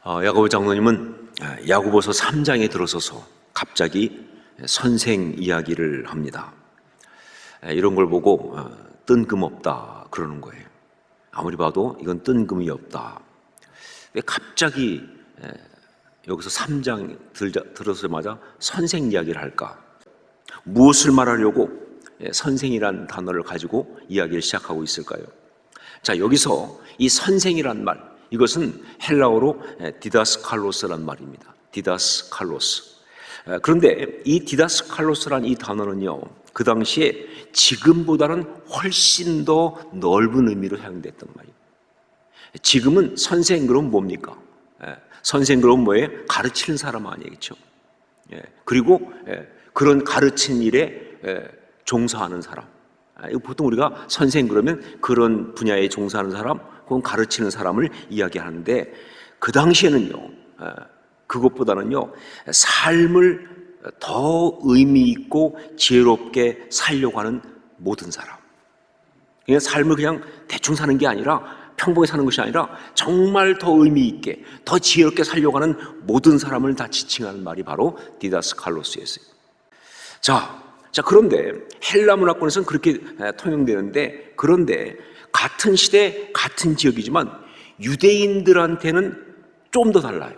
야고보 장로님은 야고보서 3장에 들어서서 갑자기 선생 이야기를 합니다. 이런 걸 보고 뜬금없다 그러는 거예요. 아무리 봐도 이건 뜬금이 없다. 왜 갑자기 여기서 3장 들어서자마자 선생 이야기를 할까? 무엇을 말하려고 선생이란 단어를 가지고 이야기를 시작하고 있을까요? 자, 여기서 이 선생이란 말, 이것은 헬라어로 디다스칼로스란 말입니다. 디다스칼로스. 그런데 이 디다스칼로스란 이 단어는요, 그 당시에 지금보다는 훨씬 더 넓은 의미로 사용됐단 말이에요. 지금은 선생 그러면 뭡니까? 선생 그러면 뭐예요? 가르치는 사람 아니겠죠. 그리고 그런 가르친 일에 종사하는 사람. 보통 우리가 선생 그러면 그런 분야에 종사하는 사람, 혹은 가르치는 사람을 이야기하는데, 그 당시에는요, 그것보다는요, 삶을 더 의미 있고 지혜롭게 살려고 하는 모든 사람. 그냥 삶을 그냥 대충 사는 게 아니라, 평범하게 사는 것이 아니라 정말 더 의미 있게, 더 지혜롭게 살려고 하는 모든 사람을 다 지칭하는 말이 바로 디다스칼로스였어요. 자, 그런데 헬라 문화권에서는 그렇게 통용되는데, 그런데 같은 시대, 같은 지역이지만 유대인들한테는 좀 더 달라요.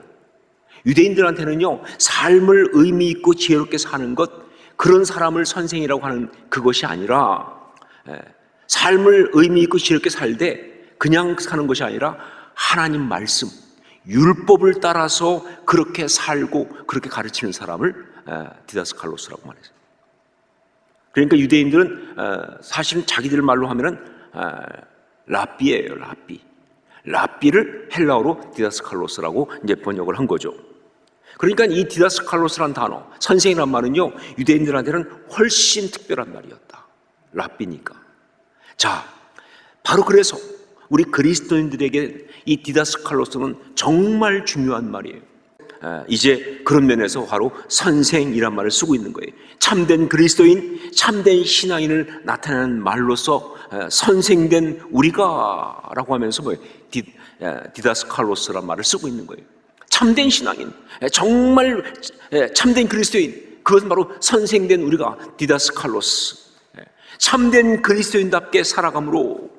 유대인들한테는요, 삶을 의미 있고 지혜롭게 사는 것, 그런 사람을 선생이라고 하는 그것이 아니라, 삶을 의미 있고 지혜롭게 살되 그냥 사는 것이 아니라 하나님 말씀, 율법을 따라서 그렇게 살고 그렇게 가르치는 사람을 디다스칼로스라고 말했어요. 그러니까 유대인들은 사실은 자기들 말로 하면은 랍비예요, 랍비. 랍비를 헬라어로 디다스칼로스라고 이제 번역을 한 거죠. 그러니까 이 디다스칼로스란 단어, 선생이란 말은요, 유대인들한테는 훨씬 특별한 말이었다. 랍비니까. 자, 바로 그래서 우리 그리스도인들에게 이 디다스칼로스는 정말 중요한 말이에요. 이제 그런 면에서 바로 선생이란 말을 쓰고 있는 거예요. 참된 그리스도인, 참된 신앙인을 나타내는 말로서 선생된 우리가 라고 하면서 디다스칼로스란 말을 쓰고 있는 거예요. 참된 신앙인, 정말 참된 그리스도인, 그것은 바로 선생된 우리가 디다스칼로스. 참된 그리스도인답게 살아감으로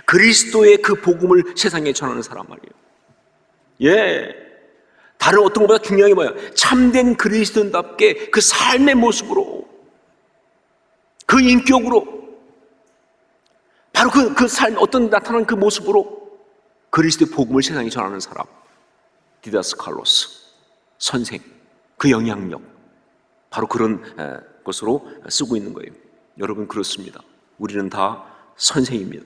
그리스도의 그 복음을 세상에 전하는 사람 말이에요. 다른 어떤 것보다 중요한 게 뭐예요? 참된 그리스도인답게 그 삶의 모습으로, 그 인격으로, 바로 그 삶, 어떤 나타나는 그 모습으로 그리스도의 복음을 세상에 전하는 사람, 디다스칼로스, 선생, 그 영향력, 바로 그런 것으로 쓰고 있는 거예요. 여러분, 그렇습니다. 우리는 다 선생입니다.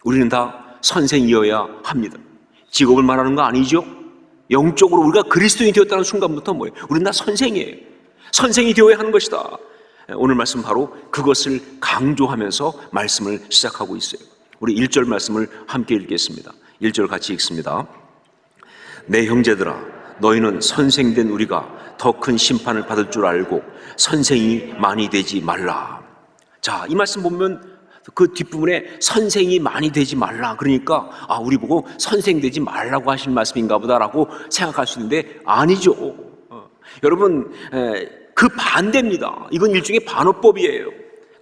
우리는 다 선생이어야 합니다. 직업을 말하는 거 아니죠? 영적으로 우리가 그리스도인이 되었다는 순간부터 뭐예요? 우리는 다 선생이에요. 선생이 되어야 하는 것이다. 오늘 말씀 바로 그것을 강조하면서 말씀을 시작하고 있어요. 우리 1절 말씀을 함께 읽겠습니다. 1절 같이 읽습니다. 내 형제들아, 너희는 선생된 우리가 더 큰 심판을 받을 줄 알고 선생이 많이 되지 말라. 자, 이 말씀 보면 그 뒷부분에 선생이 많이 되지 말라, 그러니까 우리 보고 선생 되지 말라고 하신 말씀인가 보다라고 생각할 수 있는데 아니죠. 여러분, 그 반대입니다. 이건 일종의 반어법이에요.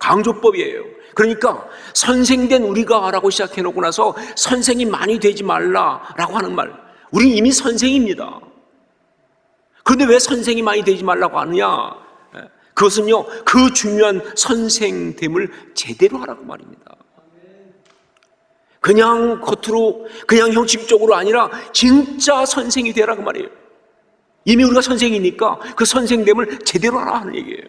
강조법이에요. 그러니까 선생된 우리가 라고 시작해 놓고 나서 선생이 많이 되지 말라라고 하는 말, 우린 이미 선생입니다. 그런데 왜 선생이 많이 되지 말라고 하느냐? 그것은요, 그 중요한 선생됨을 제대로 하라고 말입니다. 그냥 겉으로, 그냥 형식적으로 아니라 진짜 선생이 되라고 말이에요. 이미 우리가 선생이니까 그 선생됨을 제대로 하라 하는 얘기예요.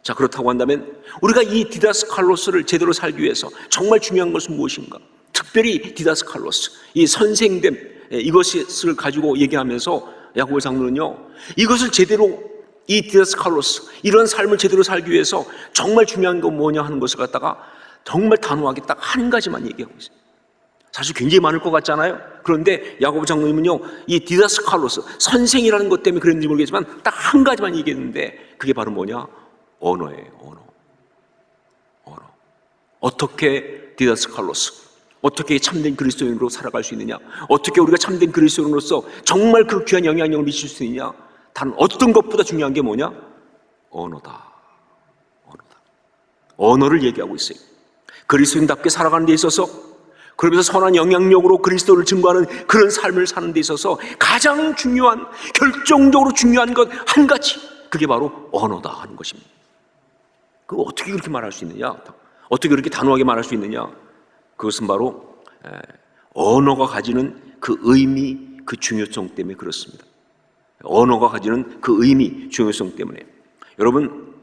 자, 그렇다고 한다면 우리가 이 디다스칼로스를 제대로 살기 위해서 정말 중요한 것은 무엇인가? 특별히 디다스칼로스, 이 선생됨, 이것을 가지고 얘기하면서 야고보 장로는요, 이것을 제대로, 이 디다스칼로스, 이런 삶을 제대로 살기 위해서 정말 중요한 건 뭐냐 하는 것을 갖다가 정말 단호하게 딱 한 가지만 얘기하고 있어요. 사실 굉장히 많을 것 같잖아요. 그런데 야고보 장로님은요, 이 디다스칼로스, 선생이라는 것 때문에 그랬는지 모르겠지만 딱 한 가지만 얘기했는데, 그게 바로 뭐냐? 언어예요. 언어. 어떻게 디다스칼로스, 어떻게 참된 그리스도인으로 살아갈 수 있느냐? 어떻게 우리가 참된 그리스도인으로서 정말 그 귀한 영향력을 미칠 수 있느냐? 단 어떤 것보다 중요한 게 뭐냐? 언어다. 언어를 얘기하고 있어요. 그리스도인답게 살아가는 데 있어서, 그러면서 선한 영향력으로 그리스도를 증거하는 그런 삶을 사는 데 있어서 가장 중요한, 결정적으로 중요한 것 한 가지, 그게 바로 언어다 하는 것입니다. 그거 어떻게 그렇게 말할 수 있느냐? 어떻게 그렇게 단호하게 말할 수 있느냐? 그것은 바로 언어가 가지는 그 의미, 그 중요성 때문에 그렇습니다. 언어가 가지는 그 의미, 중요성 때문에. 여러분,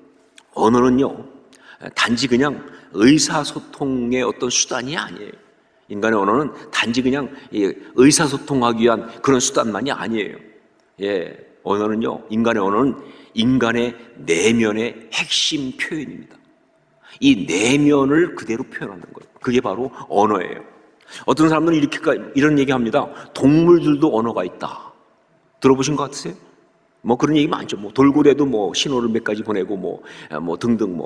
언어는요, 단지 그냥 의사소통의 어떤 수단이 아니에요. 인간의 언어는 단지 그냥 의사소통하기 위한 그런 수단만이 아니에요. 언어는요, 인간의 언어는 인간의 내면의 핵심 표현입니다. 이 내면을 그대로 표현하는 거예요. 그게 바로 언어예요. 어떤 사람들은 이런 얘기합니다. 동물들도 언어가 있다. 들어보신 것 같으세요? 뭐 그런 얘기 많죠. 뭐 돌고래도 뭐 신호를 몇 가지 보내고 뭐 등등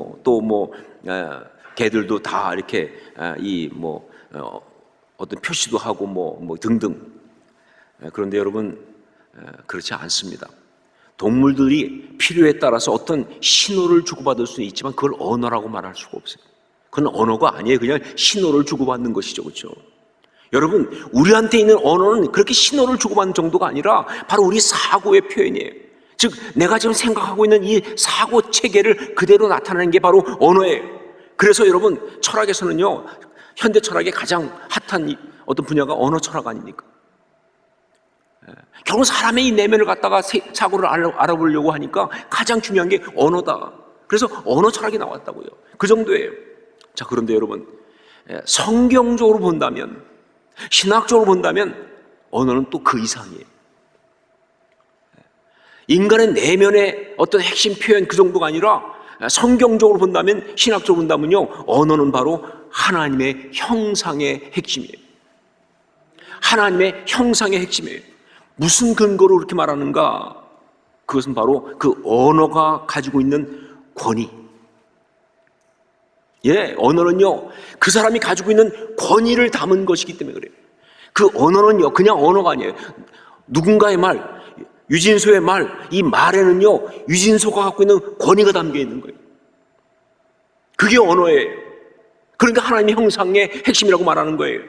개들도 다 이렇게 어떤 표시도 하고 뭐 등등. 그런데 여러분, 그렇지 않습니다. 동물들이 필요에 따라서 어떤 신호를 주고받을 수는 있지만 그걸 언어라고 말할 수가 없어요. 그건 언어가 아니에요. 그냥 신호를 주고받는 것이죠. 그렇죠? 여러분, 우리한테 있는 언어는 그렇게 신호를 주고받는 정도가 아니라 바로 우리 사고의 표현이에요. 즉, 내가 지금 생각하고 있는 이 사고 체계를 그대로 나타내는 게 바로 언어예요. 그래서 여러분, 철학에서는요, 현대 철학의 가장 핫한 어떤 분야가 언어 철학 아닙니까? 결국 사람의 이 내면을 갖다가 사고를 알아보려고 하니까 가장 중요한 게 언어다. 그래서 언어 철학이 나왔다고요. 그 정도예요. 자, 그런데 여러분, 성경적으로 본다면, 신학적으로 본다면 언어는 또 그 이상이에요. 인간의 내면의 어떤 핵심 표현 그 정도가 아니라 성경적으로 본다면, 신학적으로 본다면요, 언어는 바로 하나님의 형상의 핵심이에요. 하나님의 형상의 핵심이에요. 무슨 근거로 그렇게 말하는가? 그것은 바로 그 언어가 가지고 있는 권위. 언어는요, 그 사람이 가지고 있는 권위를 담은 것이기 때문에 그래요. 그 언어는요, 그냥 언어가 아니에요. 누군가의 말, 유진소의 말, 이 말에는요, 유진소가 갖고 있는 권위가 담겨 있는 거예요. 그게 언어예요. 그러니까 하나님의 형상의 핵심이라고 말하는 거예요.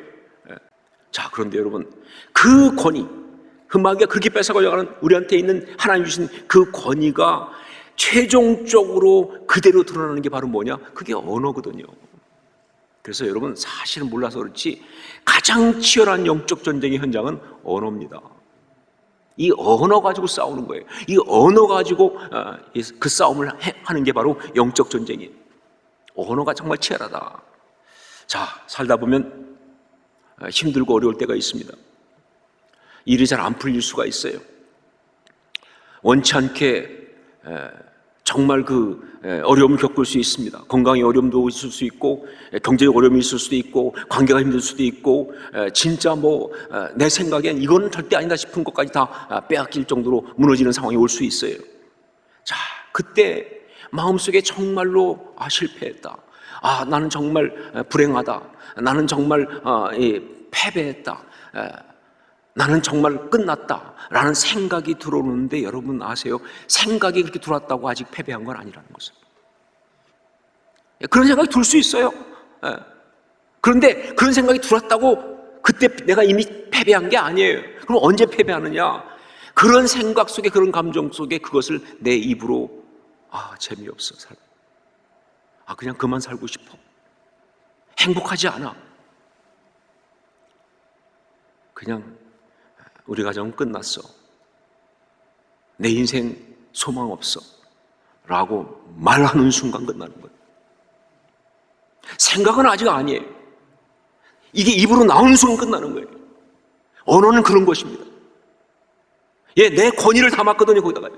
자, 그런데 여러분, 그 권위, 흠하게 그렇게 뺏어가려고 하는 우리한테 있는 하나님 주신 그 권위가 최종적으로 그대로 드러나는 게 바로 뭐냐? 그게 언어거든요. 그래서 여러분, 사실은 몰라서 그렇지 가장 치열한 영적 전쟁의 현장은 언어입니다. 이 언어 가지고 싸우는 거예요. 이 언어 가지고 그 싸움을 하는 게 바로 영적 전쟁이에요. 언어가 정말 치열하다. 자, 살다 보면 힘들고 어려울 때가 있습니다. 일이 잘 안 풀릴 수가 있어요. 원치 않게 정말 어려움을 겪을 수 있습니다. 건강의 어려움도 있을 수 있고, 경제적 어려움이 있을 수도 있고, 관계가 힘들 수도 있고, 진짜 내 생각엔 이건 절대 아니다 싶은 것까지 다 빼앗길 정도로 무너지는 상황이 올 수 있어요. 자, 그때 마음속에 정말로 실패했다. 나는 정말 불행하다. 나는 정말 패배했다. 나는 정말 끝났다 라는 생각이 들어오는데, 여러분 아세요? 생각이 그렇게 들어왔다고 아직 패배한 건 아니라는 것을. 그런 생각이 들 수 있어요. 그런데 그런 생각이 들어왔다고 그때 내가 이미 패배한 게 아니에요. 그럼 언제 패배하느냐? 그런 생각 속에, 그런 감정 속에 그것을 내 입으로 재미없어 살아. 그냥 그만 살고 싶어. 행복하지 않아. 그냥 우리 가정은 끝났어. 내 인생 소망 없어. 라고 말하는 순간 끝나는 거예요. 생각은 아직 아니에요. 이게 입으로 나오는 순간 끝나는 거예요. 언어는 그런 것입니다. 내 권위를 담았거든요, 거기다가요.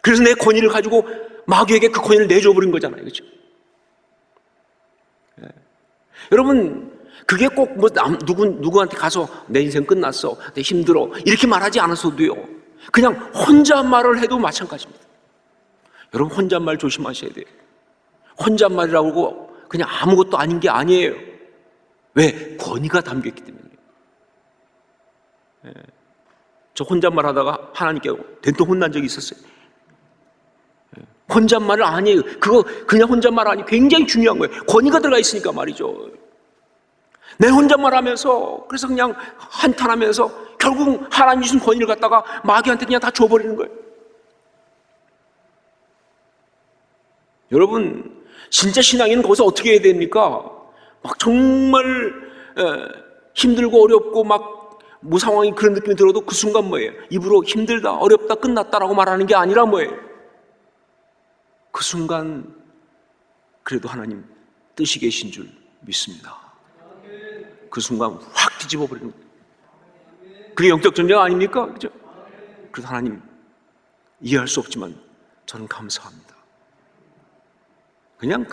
그래서 내 권위를 가지고 마귀에게 그 권위를 내줘버린 거잖아요. 그렇죠? 여러분, 그게 꼭 누구한테 가서 내 인생 끝났어, 내 힘들어 이렇게 말하지 않았어도요, 그냥 혼잣말을 해도 마찬가지입니다. 여러분, 혼잣말 조심하셔야 돼요. 혼잣말이라고 그냥 아무것도 아닌 게 아니에요. 왜? 권위가 담겨있기 때문에. 저 혼잣말 하다가 하나님께 된통 혼난 적이 있었어요. 혼잣말을 아니에요. 그거 그냥 혼잣말 아니, 굉장히 중요한 거예요. 권위가 들어가 있으니까 말이죠. 내 혼잣말 하면서, 그래서 그냥 한탄하면서 결국 하나님 주신 권위를 갖다가 마귀한테 그냥 다 줘버리는 거예요. 여러분, 진짜 신앙인은 거기서 어떻게 해야 됩니까? 막 정말 힘들고 어렵고 막 무상황이 그런 느낌이 들어도 그 순간 뭐예요? 입으로 힘들다, 어렵다, 끝났다라고 말하는 게 아니라 뭐예요? 그 순간 그래도 하나님 뜻이 계신 줄 믿습니다. 그 순간 확 뒤집어 버리는 거예요. 그게 영적 전쟁 아닙니까? 그죠? 그래서 하나님 이해할 수 없지만 저는 감사합니다. 그냥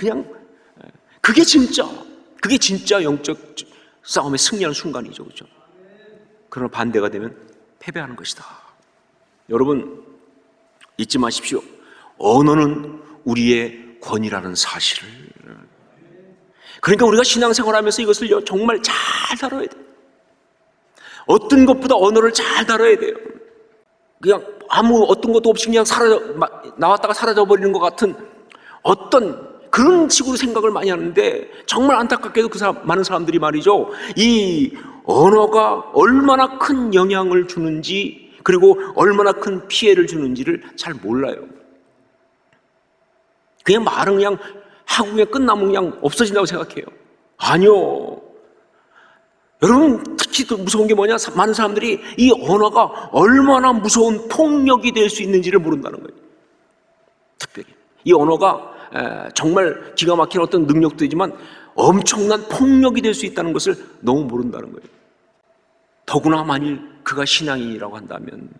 그게 진짜 영적 싸움에 승리하는 순간이죠. 그죠? 그러나 반대가 되면 패배하는 것이다. 여러분 잊지 마십시오. 언어는 우리의 권위라는 사실을. 그러니까 우리가 신앙생활하면서 이것을 정말 잘 다뤄야 돼요. 어떤 것보다 언어를 잘 다뤄야 돼요. 그냥 아무 어떤 것도 없이 그냥 나왔다가 사라져 버리는 것 같은 어떤 그런 식으로 생각을 많이 하는데, 정말 안타깝게도 많은 사람들이 말이죠, 이 언어가 얼마나 큰 영향을 주는지, 그리고 얼마나 큰 피해를 주는지를 잘 몰라요. 그냥 말은 그냥 하고 그냥 끝나면 그냥 없어진다고 생각해요. 아니요. 여러분, 특히 또 무서운 게 뭐냐? 많은 사람들이 이 언어가 얼마나 무서운 폭력이 될 수 있는지를 모른다는 거예요. 특별히 이 언어가 정말 기가 막힌 어떤 능력도 되지만 엄청난 폭력이 될 수 있다는 것을 너무 모른다는 거예요. 더구나 만일 그가 신앙인이라고 한다면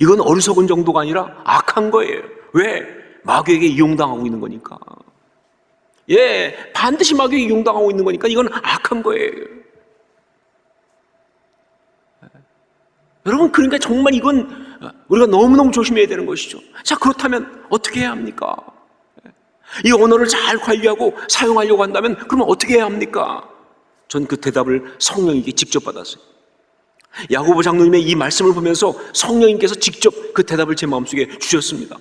이건 어리석은 정도가 아니라 악한 거예요. 왜? 마귀에게 이용당하고 있는 거니까. 반드시 마귀에게 이용당하고 있는 거니까 이건 악한 거예요. 여러분, 그러니까 정말 이건 우리가 너무너무 조심해야 되는 것이죠. 자, 그렇다면 어떻게 해야 합니까? 이 언어를 잘 관리하고 사용하려고 한다면 그러면 어떻게 해야 합니까? 전 그 대답을 성령님께 직접 받았어요. 야고보 장로님의 이 말씀을 보면서 성령님께서 직접 그 대답을 제 마음속에 주셨습니다.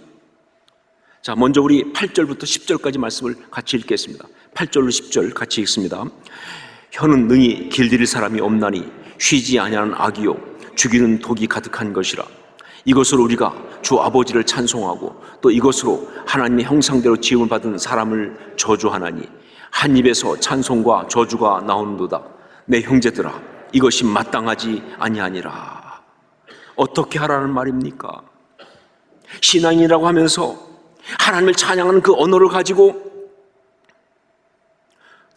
자, 먼저 우리 8절부터 10절까지 말씀을 같이 읽겠습니다. 8절로 10절 같이 읽습니다. 혀는 능히 길들일 사람이 없나니 쉬지 아니하는 악이요 죽이는 독이 가득한 것이라. 이것으로 우리가 주 아버지를 찬송하고 또 이것으로 하나님의 형상대로 지음을 받은 사람을 저주하나니 한 입에서 찬송과 저주가 나오는도다. 내 형제들아, 이것이 마땅하지 아니하니라. 어떻게 하라는 말입니까? 신앙이라고 하면서 하나님을 찬양하는 그 언어를 가지고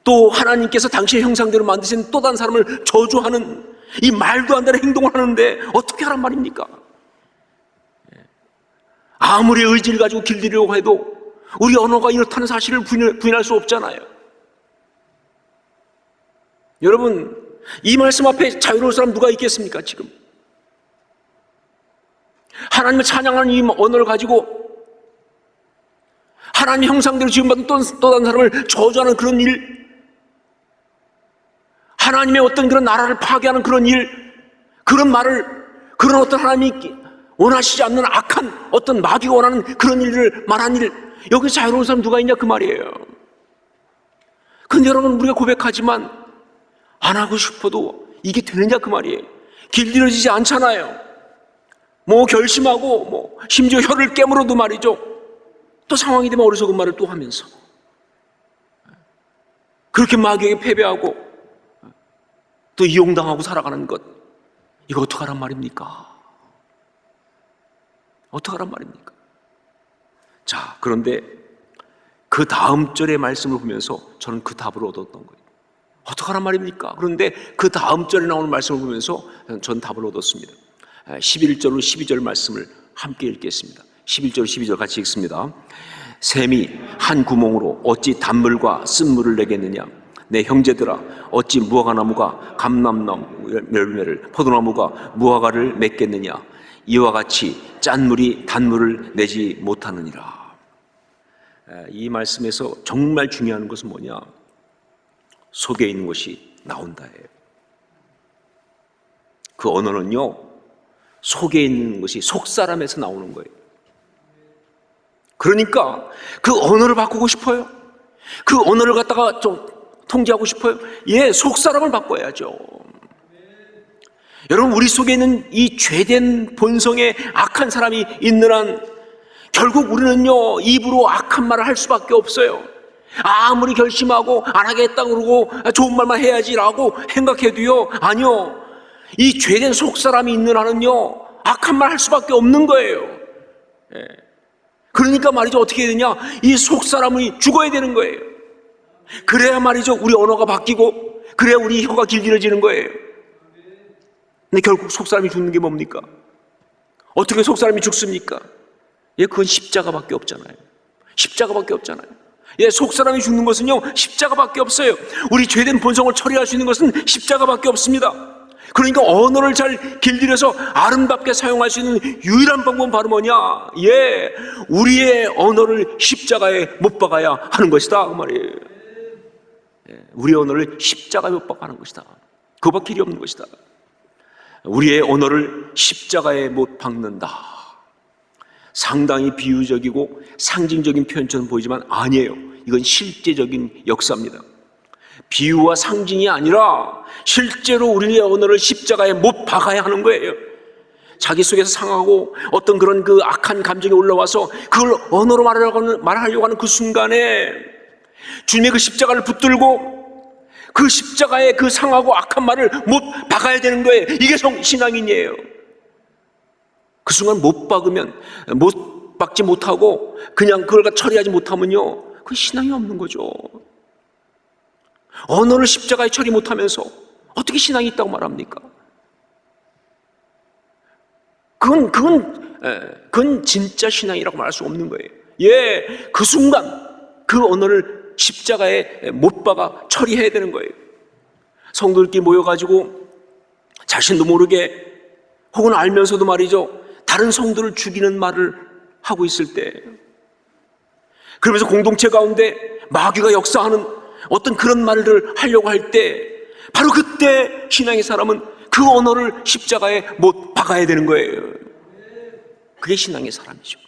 또 하나님께서 당신의 형상대로 만드신 또 다른 사람을 저주하는 이 말도 안 되는 행동을 하는데 어떻게 하란 말입니까? 아무리 의지를 가지고 길들이려고 해도 우리 언어가 이렇다는 사실을 부인할 수 없잖아요. 여러분, 이 말씀 앞에 자유로울 사람 누가 있겠습니까? 지금 하나님을 찬양하는 이 언어를 가지고 하나님 형상대로 지음받은 또 다른 사람을 저주하는 그런 일, 하나님의 어떤 그런 나라를 파괴하는 그런 일, 그런 말을, 그런 어떤 하나님이 원하시지 않는 악한 어떤 마귀가 원하는 그런 일을 말한 일, 여기 자유로운 사람 누가 있냐 그 말이에요. 근데 여러분, 우리가 고백하지만 안 하고 싶어도 이게 되느냐 그 말이에요. 길들여지지 않잖아요. 뭐 결심하고 뭐 심지어 혀를 깨물어도 말이죠, 또 상황이 되면 어리석은 말을 또 하면서 그렇게 마귀에게 패배하고 또 이용당하고 살아가는 것, 이거 어떡하란 말입니까? 어떡하란 말입니까? 자, 그런데 그 다음 절의 말씀을 보면서 저는 그 답을 얻었던 거예요. 어떡하란 말입니까? 그런데 그 다음 절에 나오는 말씀을 보면서 전 답을 얻었습니다. 11절로 12절 말씀을 함께 읽겠습니다. 11절 12절 같이 읽습니다. 샘이 한 구멍으로 어찌 단물과 쓴물을 내겠느냐? 내 형제들아, 어찌 무화과나무가 감람나무 열매를, 포도나무가 무화과를 맺겠느냐? 이와 같이 짠물이 단물을 내지 못하느니라. 이 말씀에서 정말 중요한 것은 뭐냐? 속에 있는 것이 나온다예요. 그 언어는요, 속에 있는 것이 속사람에서 나오는 거예요. 그러니까 그 언어를 바꾸고 싶어요? 그 언어를 갖다가 좀 통제하고 싶어요? 예, 속사람을 바꿔야죠. 여러분, 우리 속에 있는 이 죄된 본성에 악한 사람이 있는 한 결국 우리는요, 입으로 악한 말을 할 수밖에 없어요. 아무리 결심하고 안 하겠다 그러고 좋은 말만 해야지라고 생각해도요, 아니요, 이 죄된 속사람이 있는 한은요, 악한 말 할 수밖에 없는 거예요. 예. 그러니까 말이죠, 어떻게 해야 되냐, 이 속사람이 죽어야 되는 거예요. 그래야 말이죠, 우리 언어가 바뀌고, 그래야 우리 혀가 길들여지는 거예요. 근데 결국 속사람이 죽는 게 뭡니까? 어떻게 속사람이 죽습니까? 예, 그건 십자가밖에 없잖아요. 십자가밖에 없잖아요. 예, 속사람이 죽는 것은요, 십자가밖에 없어요. 우리 죄된 본성을 처리할 수 있는 것은 십자가밖에 없습니다. 그러니까 언어를 잘 길들여서 아름답게 사용할 수 있는 유일한 방법은 바로 뭐냐? 예, 우리의 언어를 십자가에 못 박아야 하는 것이다, 그 말이에요. 예, 우리의 언어를 십자가에 못 박아야 하는 것이다. 그밖에 길이 없는 것이다. 우리의 언어를 십자가에 못 박는다. 상당히 비유적이고 상징적인 표현처럼 보이지만 아니에요. 이건 실제적인 역사입니다. 비유와 상징이 아니라 실제로 우리의 언어를 십자가에 못 박아야 하는 거예요. 자기 속에서 상하고 어떤 그런 그 악한 감정이 올라와서 그걸 언어로 말하려고 하는 그 순간에 주님의 그 십자가를 붙들고 그 십자가에 그 상하고 악한 말을 못 박아야 되는 거예요. 이게 신앙인이에요. 그 순간 못 박으면, 못 박지 못하고 그냥 그걸 처리하지 못하면요, 그 신앙이 없는 거죠. 언어를 십자가에 처리 못하면서 어떻게 신앙이 있다고 말합니까? 그건 진짜 신앙이라고 말할 수 없는 거예요. 예, 그 순간 그 언어를 십자가에 못 박아 처리해야 되는 거예요. 성도들끼리 모여가지고 자신도 모르게 혹은 알면서도 말이죠, 다른 성도를 죽이는 말을 하고 있을 때, 그러면서 공동체 가운데 마귀가 역사하는 어떤 그런 말을 하려고 할 때, 바로 그때 신앙의 사람은 그 언어를 십자가에 못 박아야 되는 거예요. 그게 신앙의 사람이죠.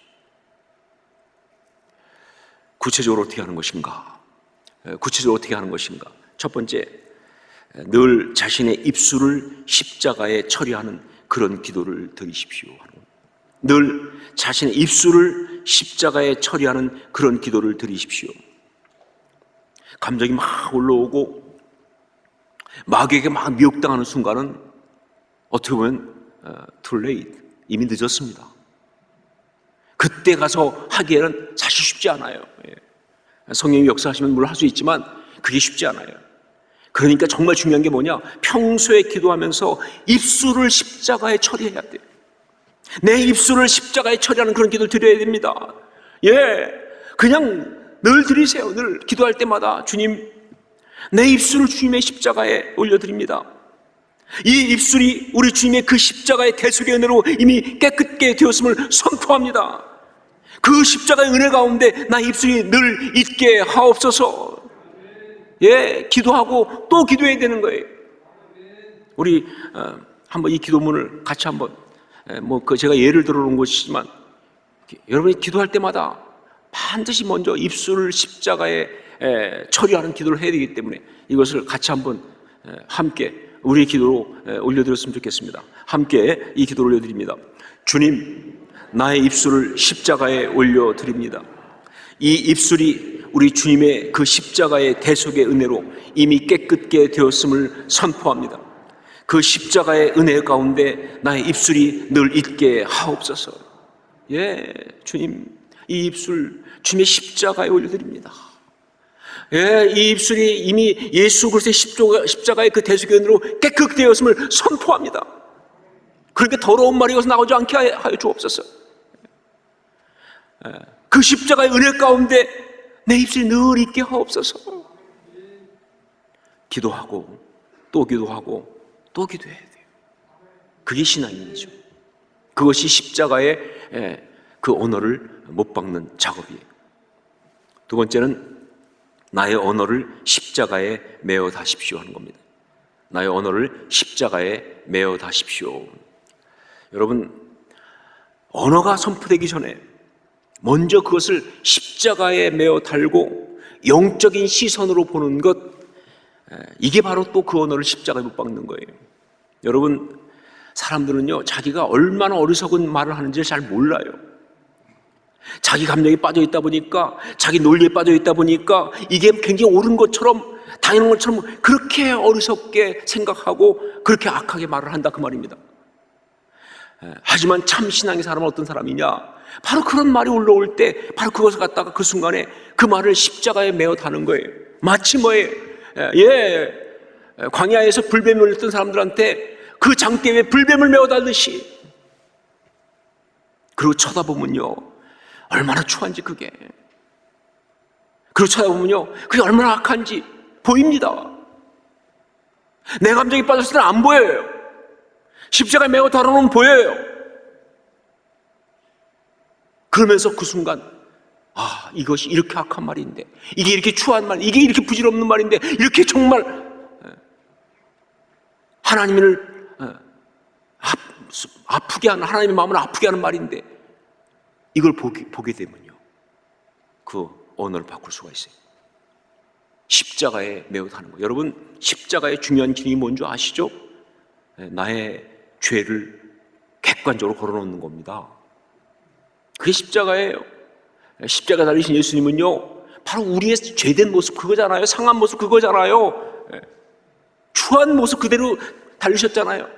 구체적으로 어떻게 하는 것인가? 구체적으로 어떻게 하는 것인가? 첫 번째, 늘 자신의 입술을 십자가에 처리하는 그런 기도를 드리십시오. 늘 자신의 입술을 십자가에 처리하는 그런 기도를 드리십시오. 감정이 막 올라오고 마귀에게 막 미혹당하는 순간은 어떻게 보면 too late, 이미 늦었습니다. 그때 가서 하기에는 사실 쉽지 않아요. 성령이 역사하시면 물론 할 수 있지만 그게 쉽지 않아요. 그러니까 정말 중요한 게 뭐냐, 평소에 기도하면서 입술을 십자가에 처리해야 돼요. 내 입술을 십자가에 처리하는 그런 기도를 드려야 됩니다. 예, 그냥 늘 드리세요. 늘 기도할 때마다 주님, 내 입술을 주님의 십자가에 올려드립니다. 이 입술이 우리 주님의 그 십자가의 대속의 은혜로 이미 깨끗게 되었음을 선포합니다. 그 십자가의 은혜 가운데 나 입술이 늘 있게 하옵소서. 예, 기도하고 또 기도해야 되는 거예요. 우리 한번 이 기도문을 같이 한번, 제가 예를 들어 놓은 것이지만, 여러분이 기도할 때마다 반드시 먼저 입술을 십자가에 처리하는 기도를 해야 되기 때문에 이것을 같이 한번 함께 우리의 기도로 올려드렸으면 좋겠습니다. 함께 이 기도를 올려드립니다. 주님, 나의 입술을 십자가에 올려드립니다. 이 입술이 우리 주님의 그 십자가의 대속의 은혜로 이미 깨끗게 되었음을 선포합니다. 그 십자가의 은혜 가운데 나의 입술이 늘 있게 하옵소서. 예, 주님, 이 입술 주님의 십자가에 올려드립니다. 예, 이 입술이 이미 예수 그리스도의 십자가의 그 대속의 은혜로 깨끗되었음을 선포합니다. 그러니까 더러운 말이 여기서 나오지 않게 하여 주옵소서. 그 십자가의 은혜 가운데 내 입술이 늘 있게 하옵소서. 기도하고 또 기도하고 또 기도해야 돼요. 그게 신앙이죠. 그것이 십자가의 그 언어를 못 박는 작업이에요. 두 번째는 나의 언어를 십자가에 메어 다십시오 하는 겁니다. 나의 언어를 십자가에 메어 다십시오. 여러분, 언어가 선포되기 전에 먼저 그것을 십자가에 메어 달고 영적인 시선으로 보는 것, 이게 바로 또 그 언어를 십자가에 못 박는 거예요. 여러분, 사람들은요, 자기가 얼마나 어리석은 말을 하는지 잘 몰라요. 자기 감정에 빠져 있다 보니까, 자기 논리에 빠져 있다 보니까 이게 굉장히 옳은 것처럼, 당연한 것처럼 그렇게 어리석게 생각하고 그렇게 악하게 말을 한다, 그 말입니다. 하지만 참 신앙의 사람은 어떤 사람이냐? 바로 그런 말이 올라올 때 바로 그것을 갖다가 그 순간에 그 말을 십자가에 메어 다는 거예요. 마치 뭐예요? 광야에서 불뱀이 올렸던 사람들한테 그 장대에 불뱀을 메어 달듯이. 그리고 쳐다보면요, 얼마나 추한지 그게. 그리고 쳐다보면요, 그게 얼마나 악한지 보입니다. 내 감정이 빠졌을 때는 안 보여요. 십자가에 메어 달아놓으면 보여요. 그러면서 그 순간, 아, 이것이 이렇게 악한 말인데, 이게 이렇게 추한 말, 이게 이렇게 부질없는 말인데, 이렇게 정말 하나님을 아프게 하는, 하나님의 마음을 아프게 하는 말인데, 이걸 보게 되면요, 그 언어를 바꿀 수가 있어요. 십자가에 메어 다는 거예요. 여러분, 십자가의 중요한 기능이 뭔지 아시죠? 나의 죄를 객관적으로 걸어놓는 겁니다. 그게 십자가예요. 십자가 달리신 예수님은요, 바로 우리의 죄된 모습 그거잖아요. 상한 모습 그거잖아요. 추한 모습 그대로 달리셨잖아요.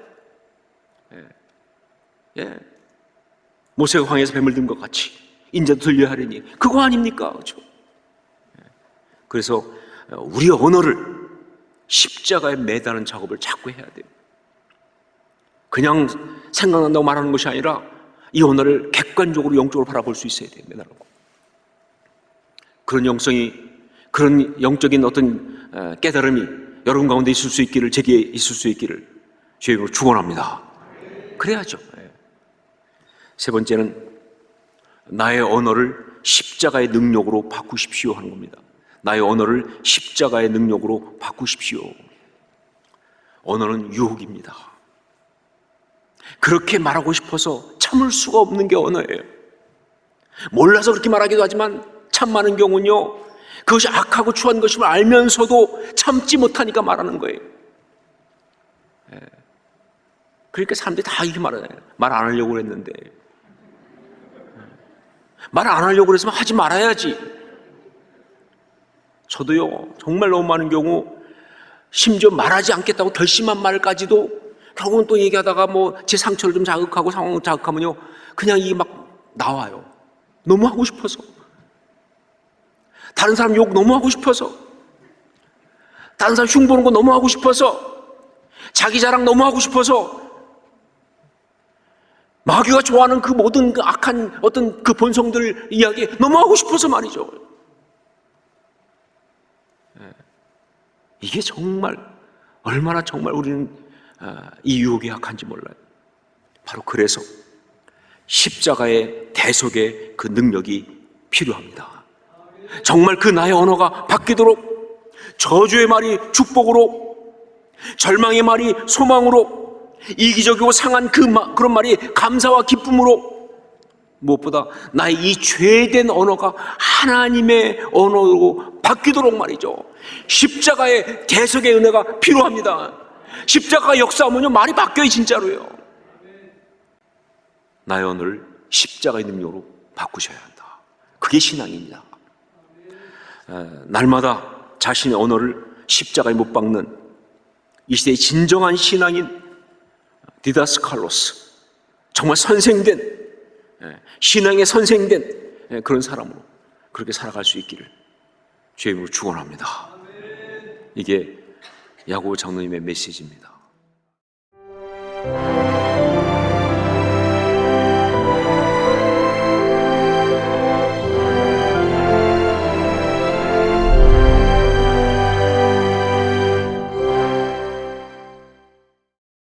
모세가 광야에서 뱀을 든 것 같이 인자도 들려야 하리니, 그거 아닙니까? 그렇죠? 그래서 우리의 언어를 십자가에 매다는 작업을 자꾸 해야 돼요. 그냥 생각난다고 말하는 것이 아니라 이 언어를 객관적으로 영적으로 바라볼 수 있어야 돼요. 매달고. 그런 영성이, 그런 영적인 어떤 깨달음이 여러분 가운데 있을 수 있기를, 제게 있을 수 있기를 주의 이름으로 축원합니다. 그래야죠. 세 번째는 나의 언어를 십자가의 능력으로 바꾸십시오 하는 겁니다. 나의 언어를 십자가의 능력으로 바꾸십시오. 언어는 유혹입니다. 그렇게 말하고 싶어서 참을 수가 없는 게 언어예요. 몰라서 그렇게 말하기도 하지만 참 많은 경우는요, 그것이 악하고 추한 것임을 알면서도 참지 못하니까 말하는 거예요. 그러니까 사람들이 다 이렇게 말하잖아요. 말 안 하려고 그랬는데. 말 안 하려고 그랬으면 하지 말아야지. 저도요, 정말 너무 많은 경우 심지어 말하지 않겠다고 결심한 말까지도 결국은 또 얘기하다가 뭐 제 상처를 좀 자극하고 상황을 자극하면요, 그냥 이게 막 나와요. 너무 하고 싶어서. 다른 사람 욕 너무 하고 싶어서. 다른 사람 흉보는 거 너무 하고 싶어서. 자기 자랑 너무 하고 싶어서. 마귀가 좋아하는 그 모든 그 악한 어떤 그 본성들 이야기 너무 하고 싶어서 말이죠. 이게 정말 얼마나 정말 우리는 이 유혹이 약한지 몰라요. 바로 그래서 십자가의 대속의 그 능력이 필요합니다. 정말 그 나의 언어가 바뀌도록, 저주의 말이 축복으로, 절망의 말이 소망으로, 이기적이고 상한 그런 말이 감사와 기쁨으로, 무엇보다 나의 이 죄된 언어가 하나님의 언어로 바뀌도록 말이죠. 십자가의 대속의 은혜가 필요합니다. 십자가가 역사하면요, 말이 바뀌어요, 진짜로요. 나의 언어를 십자가의 능력으로 바꾸셔야 한다. 그게 신앙입니다. 날마다 자신의 언어를 십자가에 못 박는 이 시대의 진정한 신앙인 디다스칼로스, 정말 선생된, 신앙의 선생된 그런 사람으로 그렇게 살아갈 수 있기를 주의 이름으로 축원합니다. 이게 야고보 장로님의 메시지입니다.